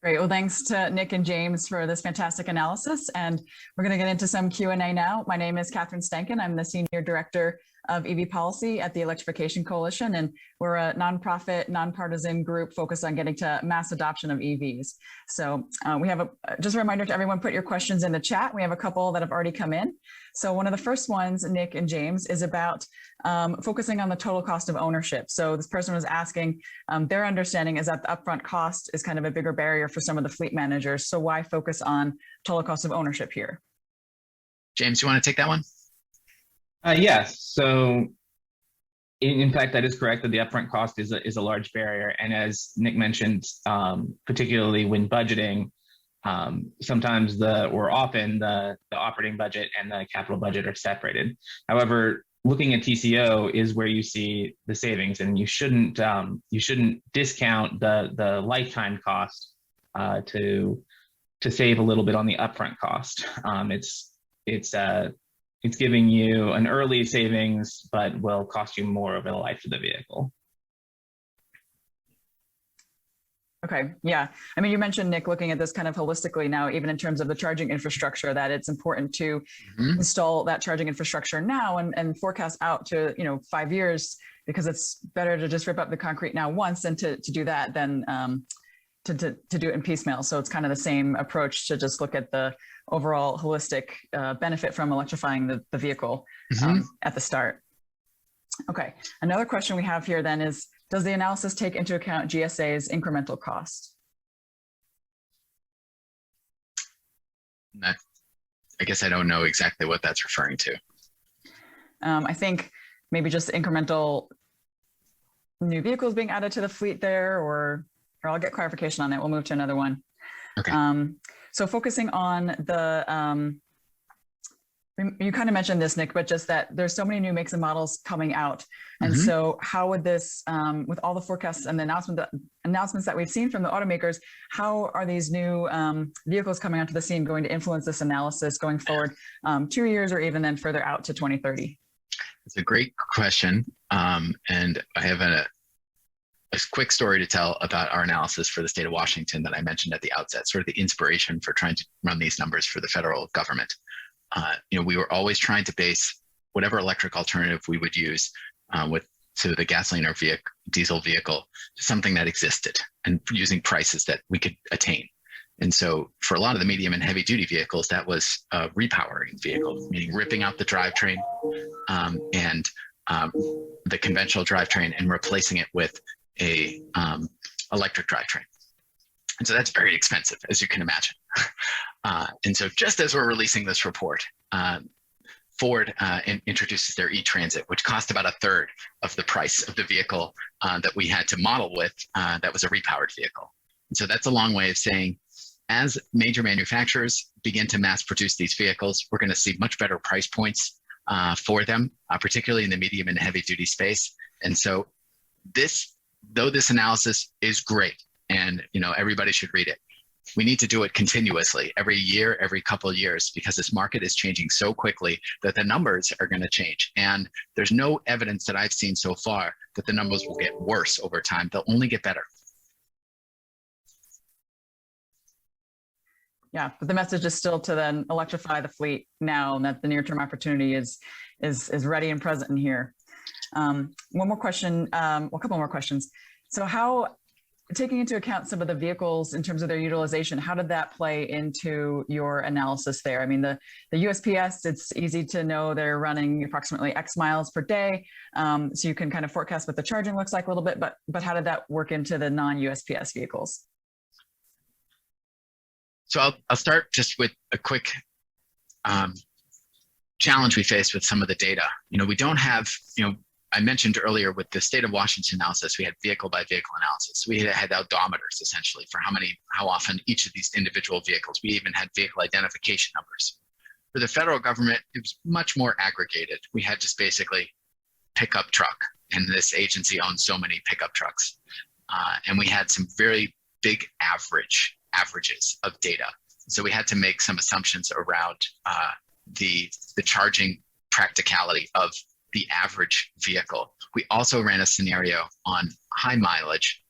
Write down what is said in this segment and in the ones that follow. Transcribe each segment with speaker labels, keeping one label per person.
Speaker 1: Great. Well, thanks to Nick and James for this fantastic analysis. And we're going to get into some Q&A now. My name is Katherine Stainken. I'm the Senior Director of EV Policy at the Electrification Coalition, and we're a nonprofit, nonpartisan group focused on getting to mass adoption of EVs. So we have just a reminder to everyone, put your questions in the chat. We have a couple that have already come in. So one of the first ones, Nick and James, is about focusing on the total cost of ownership. So this person was asking, their understanding is that the upfront cost is kind of a bigger barrier for some of the fleet managers. So why focus on total cost of ownership here?
Speaker 2: James, you want to take that one?
Speaker 3: Yes. So in fact, that is correct that the upfront cost is a large barrier. And as Nick mentioned, particularly when budgeting, sometimes often the operating budget and the capital budget are separated. However, looking at TCO is where you see the savings, and you shouldn't discount the lifetime cost to save a little bit on the upfront cost. It's giving you an early savings, but will cost you more over the life of the vehicle.
Speaker 1: Okay, yeah. I mean, you mentioned, Nick, looking at this kind of holistically now, even in terms of the charging infrastructure, that it's important to install that charging infrastructure now and forecast out to 5 years, because it's better to just rip up the concrete now once and to do that than to do it in piecemeal. So it's kind of the same approach to just look at the overall holistic benefit from electrifying the vehicle at the start. Okay, another question we have here then is, does the analysis take into account GSA's incremental cost?
Speaker 2: I guess I don't know exactly what that's referring to.
Speaker 1: I think maybe just incremental new vehicles being added to the fleet there, or I'll get clarification on it. We'll move to another one.
Speaker 2: Okay.
Speaker 1: So focusing on the, you kind of mentioned this, Nick, but just that there's so many new makes and models coming out. And so how would this, with all the forecasts and the announcements that we've seen from the automakers, how are these new vehicles coming onto the scene going to influence this analysis going forward 2 years or even then further out to 2030?
Speaker 2: It's a great question. And I have a quick story to tell about our analysis for the state of Washington that I mentioned at the outset, sort of the inspiration for trying to run these numbers for the federal government. We were always trying to base whatever electric alternative we would use to the gasoline or diesel vehicle to something that existed and using prices that we could attain. And so for a lot of the medium and heavy duty vehicles, that was a repowering vehicle, meaning ripping out the drivetrain and the conventional drivetrain and replacing it with a electric drivetrain. And so that's very expensive, as you can imagine. And so just as we're releasing this report, Ford introduces their e-Transit, which cost about 1/3 of the price of the vehicle that we had to model with that was a repowered vehicle. And so that's a long way of saying, as major manufacturers begin to mass produce these vehicles, we're going to see much better price points for them, particularly in the medium and heavy duty space. And so though this analysis is great and everybody should read it, we need to do it continuously every year, every couple of years, because this market is changing so quickly that the numbers are going to change. And there's no evidence that I've seen so far that the numbers will get worse over time. They'll only get better.
Speaker 1: Yeah, but the message is still to then electrify the fleet now, and that the near-term opportunity is ready and present in here. One more question, a couple more questions. So how, taking into account some of the vehicles in terms of their utilization, how did that play into your analysis there? I mean, the USPS, it's easy to know they're running approximately X miles per day. So you can kind of forecast what the charging looks like a little bit, but how did that work into the non-USPS vehicles?
Speaker 2: So I'll start just with a quick challenge we faced with some of the data. We don't have, I mentioned earlier with the state of Washington analysis, we had vehicle by vehicle analysis. We had odometers essentially for how often each of these individual vehicles. We even had vehicle identification numbers. For the federal government, it was much more aggregated. We had just basically pickup truck, and this agency owns so many pickup trucks. And we had some very big averages of data. So we had to make some assumptions around the charging practicality of the average vehicle. We also ran a scenario on high mileage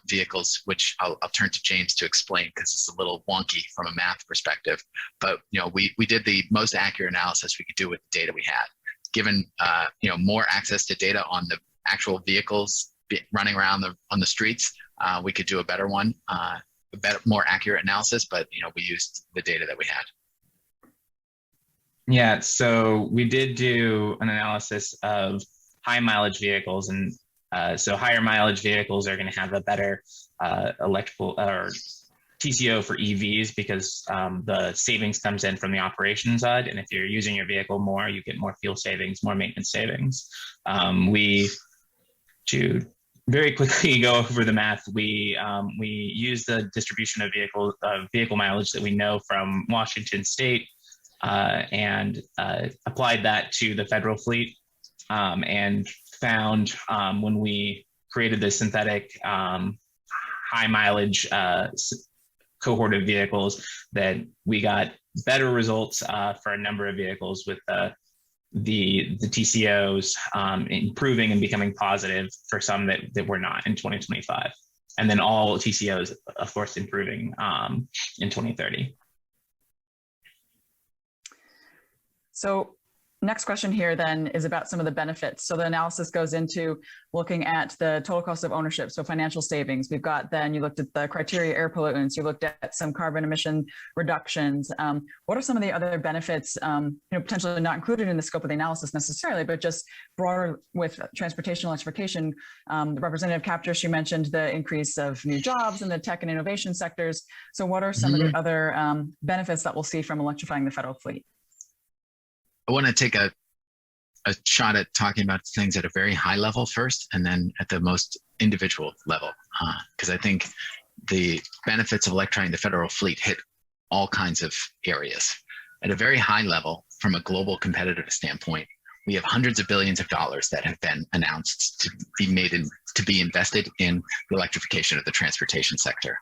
Speaker 2: vehicles, which I'll turn to James to explain because it's a little wonky from a math perspective. But we did the most accurate analysis we could do with the data we had. Given more access to data on the actual vehicles running around on the streets, we could do a better one, more accurate analysis. But we used the data that we had.
Speaker 3: Yeah, so we did do an analysis of high mileage vehicles, and so higher mileage vehicles are going to have a better electrical or TCO for EVs because the savings comes in from the operation side, and if you're using your vehicle more, you get more fuel savings, more maintenance savings. To very quickly go over the math, we use the distribution of vehicle mileage that we know from Washington State. And applied that to the federal fleet and found when we created the synthetic high mileage cohort of vehicles that we got better results for a number of vehicles with the TCOs improving and becoming positive for some that were not in 2025. And then all TCOs, of course, improving in 2030.
Speaker 1: So next question here then is about some of the benefits. So the analysis goes into looking at the total cost of ownership, so financial savings. We've got then, you looked at the criteria air pollutants, you looked at some carbon emission reductions. What are some of the other benefits, potentially not included in the scope of the analysis necessarily, but just broader with transportation electrification? The Representative Kaptur, she mentioned the increase of new jobs in the tech and innovation sectors. So what are some of the other benefits that we'll see from electrifying the federal fleet?
Speaker 2: I want to take a shot at talking about things at a very high level first, and then at the most individual level, because I think the benefits of electrifying the federal fleet hit all kinds of areas. At a very high level, from a global competitive standpoint, we have hundreds of billions of dollars that have been announced to be invested in the electrification of the transportation sector.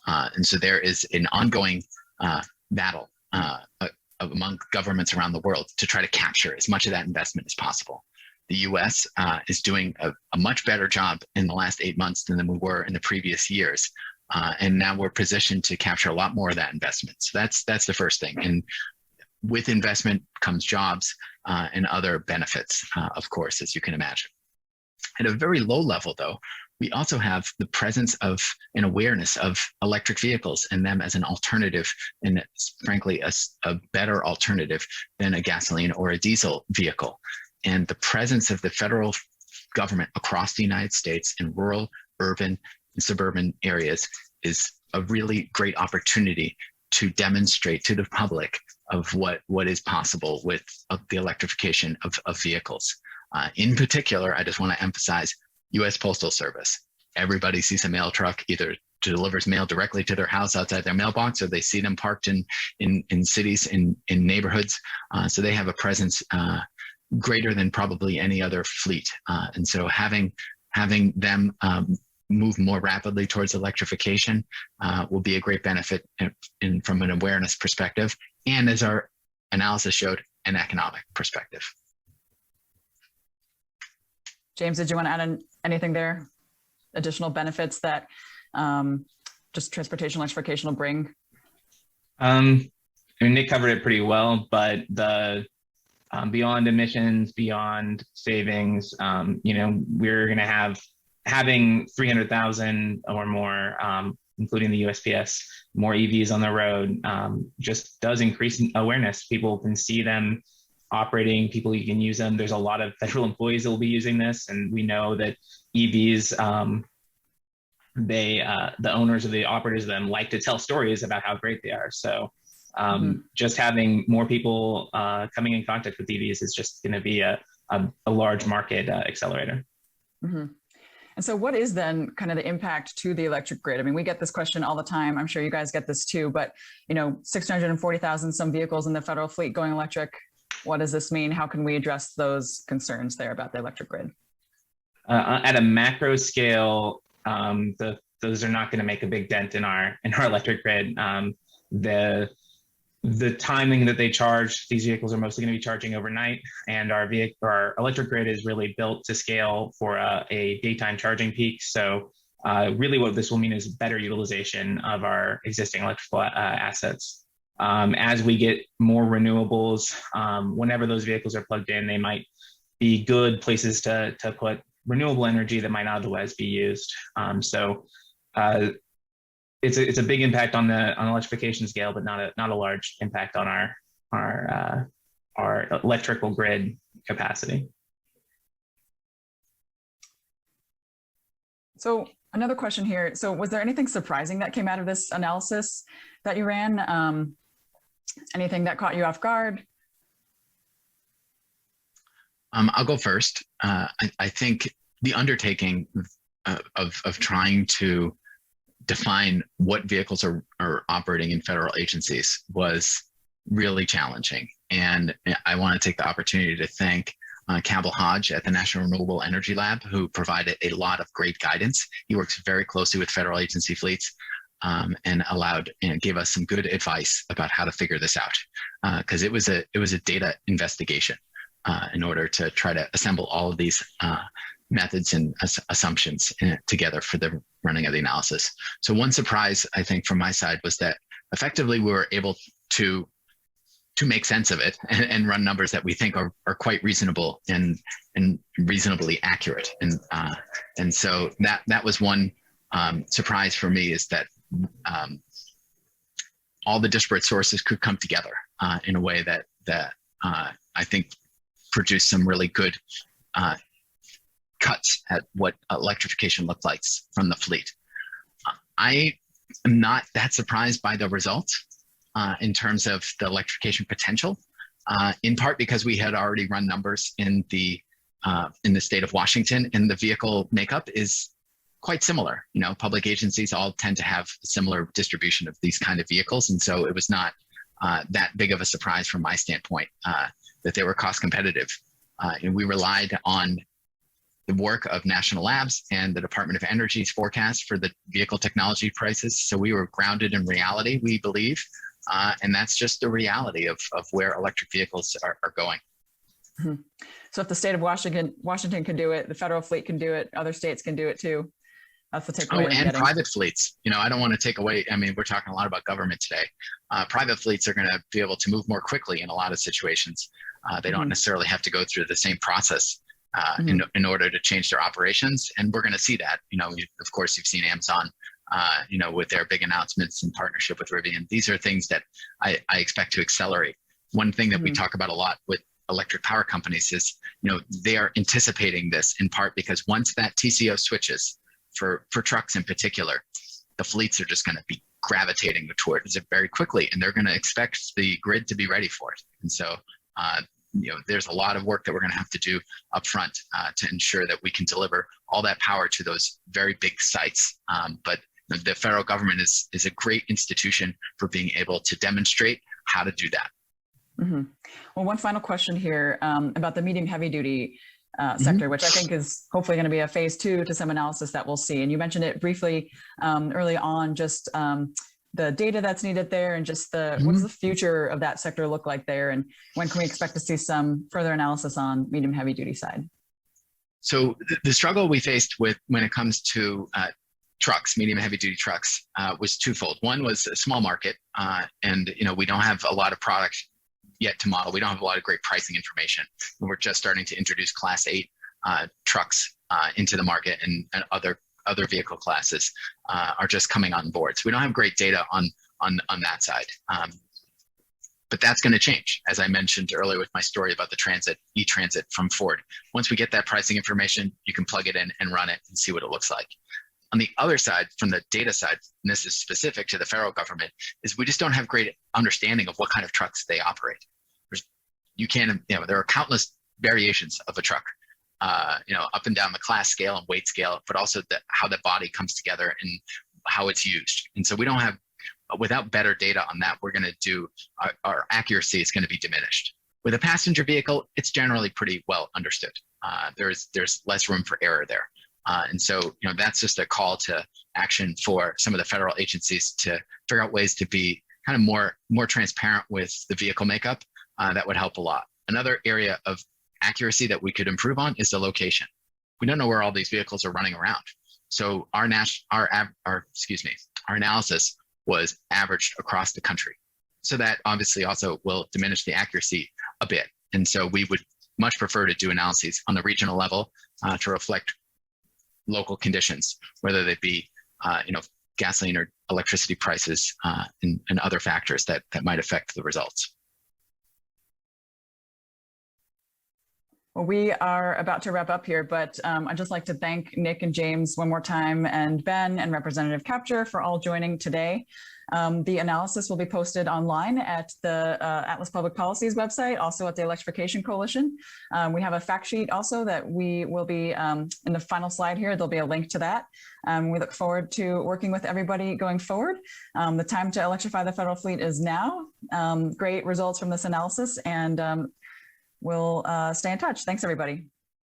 Speaker 2: And so there is an ongoing battle among governments around the world to try to capture as much of that investment as possible. The US is doing a much better job in the last 8 months than we were in the previous years. And now we're positioned to capture a lot more of that investment. So that's the first thing. And with investment comes jobs and other benefits, of course, as you can imagine. At a very low level, though, we also have the presence of an awareness of electric vehicles and them as an alternative, and frankly, a better alternative than a gasoline or a diesel vehicle. And the presence of the federal government across the United States in rural, urban, and suburban areas is a really great opportunity to demonstrate to the public of what is possible with the electrification of vehicles. In particular, I just want to emphasize U.S. Postal Service. Everybody sees a mail truck, either delivers mail directly to their house outside their mailbox, or they see them parked in cities, in neighborhoods. So they have a presence greater than probably any other fleet. And so having them move more rapidly towards electrification will be a great benefit from an awareness perspective, and as our analysis showed, an economic perspective.
Speaker 1: James, did you want to add anything there? Additional benefits that just transportation electrification will bring?
Speaker 3: I mean, Nick covered it pretty well, but the beyond emissions, beyond savings, we're going to having 300,000 or more, including the USPS, more EVs on the road, just does increase awareness. People can see them operating, people you can use them. There's a lot of federal employees that will be using this, and we know that EVs, the owners or the operators of them like to tell stories about how great they are. So just having more people coming in contact with EVs is just going to be a large market accelerator.
Speaker 1: Mm-hmm. And so what is then kind of the impact to the electric grid? I mean, we get this question all the time. I'm sure you guys get this too, but 640,000 some vehicles in the federal fleet going electric. What does this mean? How can we address those concerns there about the electric grid?
Speaker 3: At a macro scale, those are not going to make a big dent in our electric grid. The timing that they charge, these vehicles are mostly going to be charging overnight, and our electric grid is really built to scale for a daytime charging peak. So Really what this will mean is better utilization of our existing electrical assets. As we get more renewables, whenever those vehicles are plugged in, they might be good places to put renewable energy that might not otherwise be used. It's a big impact on electrification scale, but not a large impact on our electrical grid capacity.
Speaker 1: So another question here. So was there anything surprising that came out of this analysis that you ran? Anything that caught you off guard?
Speaker 2: I'll go first. I think the undertaking of trying to define what vehicles are operating in federal agencies was really challenging. And I want to take the opportunity to thank Campbell Hodge at the National Renewable Energy Lab, who provided a lot of great guidance. He works very closely with federal agency fleets and gave us some good advice about how to figure this out. Because it was a data investigation in order to try to assemble all of these methods and assumptions together for the running of the analysis. So one surprise, I think, from my side was that effectively we were able to make sense of it and run numbers that we think are quite reasonable and reasonably accurate. And so that was one surprise for me, is that all the disparate sources could come together in a way that I think produced some really good cuts at what electrification looked like from the fleet. I am not that surprised by the results in terms of the electrification potential, in part because we had already run numbers in the state of Washington, and the vehicle makeup is quite similar. You know, public agencies all tend to have a similar distribution of these kind of vehicles, and so it was not that big of a surprise from my standpoint that they were cost competitive. And we relied on the work of national labs and the Department of Energy's forecast for the vehicle technology prices. So we were grounded in reality, we believe. And that's just the reality of where electric vehicles are going.
Speaker 1: Mm-hmm. So if the state of Washington can do it, the federal fleet can do it, other states can do it too. That's the takeaway.
Speaker 2: Oh, and private fleets. You know, I don't want to take away, I mean, we're talking a lot about government today. Private fleets are going to be able to move more quickly in a lot of situations. They don't necessarily have to go through the same process in order to change their operations. And we're going to see that. You know, of course, you've seen Amazon, you know, with their big announcements in partnership with Rivian. These are things that I expect to accelerate. One thing that we talk about a lot with electric power companies is, you know, they are anticipating this in part because once that TCO switches for trucks in particular, the fleets are just going to be gravitating towards it very quickly, and they're going to expect the grid to be ready for it. And so, you know, there's a lot of work that we're going to have to do up front to ensure that we can deliver all that power to those very big sites. But the federal government is a great institution for being able to demonstrate how to do that.
Speaker 1: Mm-hmm. Well, one final question here about the medium heavy duty sector, which I think is hopefully going to be a phase 2 to some analysis that we'll see. And you mentioned it briefly early on, just the data that's needed there, and just what does the future of that sector look like there, and when can we expect to see some further analysis on medium heavy duty side? So
Speaker 2: the struggle we faced with when it comes to trucks, medium heavy duty trucks, was twofold. One was a small market, and you know, we don't have a lot of product yet to model. We don't have a lot of great pricing information. We're just starting to introduce Class 8 trucks into the market, and other vehicle classes are just coming on board. So we don't have great data on that side. But that's going to change, as I mentioned earlier with my story about the e-Transit from Ford. Once we get that pricing information, you can plug it in and run it and see what it looks like. On the other side, from the data side, and this is specific to the federal government, is we just don't have great understanding of what kind of trucks they operate. There are countless variations of a truck, you know, up and down the class scale and weight scale, but also how the body comes together and how it's used. And so we don't have, without better data on that, we're going to do, our accuracy is going to be diminished. With a passenger vehicle, it's generally pretty well understood. There's less room for error there. And so, you know, that's just a call to action for some of the federal agencies to figure out ways to be kind of more transparent with the vehicle makeup. That would help a lot. Another area of accuracy that we could improve on is the location. We don't know where all these vehicles are running around. So our analysis was averaged across the country. So that obviously also will diminish the accuracy a bit. And so we would much prefer to do analyses on the regional level to reflect local conditions, whether they be, gasoline or electricity prices and other factors that might affect the results.
Speaker 1: Well, we are about to wrap up here, but I'd just like to thank Nick and James one more time, and Ben and Representative Kaptur for all joining today. The analysis will be posted online at the Atlas Public Policy's website, also at the Electrification Coalition. We have a fact sheet also that we will be, in the final slide here, there'll be a link to that. We look forward to working with everybody going forward. The time to electrify the federal fleet is now. Great results from this analysis, and we'll stay in touch. Thanks, everybody.